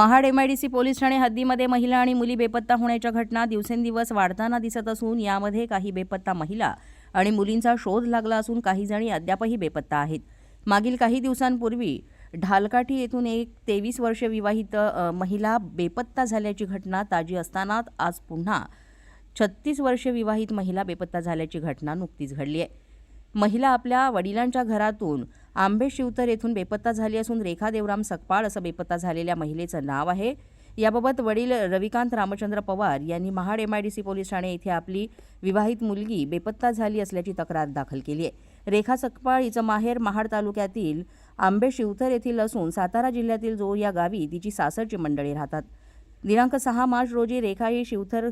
Mahad MIDC police Thane हद्दीमध्ये महिला आणि मुली बेपत्ता होण्याच्या घटना दिवसेंदिवस वाढताना दिसत असून यामध्ये काही बेपत्ता महिला आणि मुलींचा शोध लागला असून काही जणी अद्यापही बेपत्ता आहेत। मागील काही दिवसांपूर्वी ढालकाठी येथून एक 23 वर्षीय विवाहित महिला बेपत्ता झाल्याची घटना ताजी असताना आज पुन्हा 36 वर्षीय विवाहित महिला बेपत्ता झाल्याची घटना नुकतीच घडली आहे। महिला आपल्या वडिलांच्या घरातून आंबे शिवतर येथून बेपत्ता झाली असून रेखा देवराम सकपाळ असं बेपत्ता झालेल्या महिलेचं नाव आहे। याबाबत वडील रविकांत रामचंद्र पवार यांनी महाड एमआयडीसी पोलीस ठाणे येथे आपली विवाहित मुलगी बेपत्ता झाली असल्याची तक्रार दाखल केली आहे। रेखा सकपाळ हिचं माहेर महाड तालुक्यातील आंबे शिवतर येथील असून सातारा जिल्ह्यातील जोर या गावी तिची सासरची मंडळी राहतात। दिनांक 6 मार्च रोजी रेखा ही शिवतर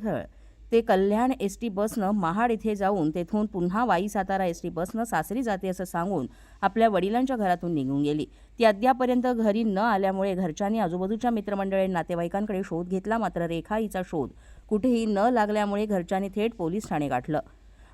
ते कल्याण एसटी बसनं महाड येथे जाऊन तेथून पुन्हा वाई सातारा एसटी बसनं सासरी जाते असं सांगून आपल्या वडिलांच्या घरातून निघून गेली। ती अद्यापर्यंत घरी न आल्यामुळे घरच्यांनी आजूबाजूच्या मित्रमंडळी नातेवाईकांकडे शोध घेतला, मात्र रेखा हिचा शोध कुठेही न लागल्यामुळे घरच्यांनी थेट पोलीस ठाणे गाठलं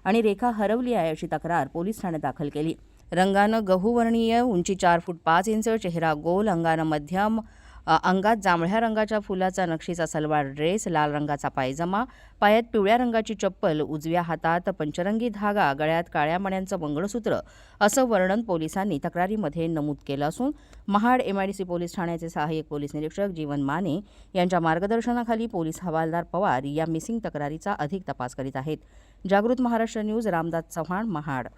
आणि रेखा हरवली आहे अशी तक्रार पोलीस ठाण्यात दाखल केली। रंगानं गहूवर्णीय, उंची 4 फूट 5 इंच, चेहरा गोल, अंगानं मध्यम, अंगात जांभळ्या रंगाच्या फुलाचा नक्षीचा सलवार ड्रेस, लाल रंगाचा पायजमा, पायात पिवळ्या रंगाची चप्पल, उजव्या हातात पंचरंगी धागा, गळ्यात काळ्या मण्यांचं मंगळसूत्र असं वर्णन पोलिसांनी तक्रारीमध्ये नमूद केलं असून महाड एमआयडीसी पोलीस ठाण्याचे सहाय्यक पोलीस निरीक्षक जीवन माने यांच्या मार्गदर्शनाखाली पोलीस हवालदार पवार या मिसिंग तक्रारीचा अधिक तपास करीत आहेत। जागृत महाराष्ट्र न्यूज, रामदास चव्हाण, महाड।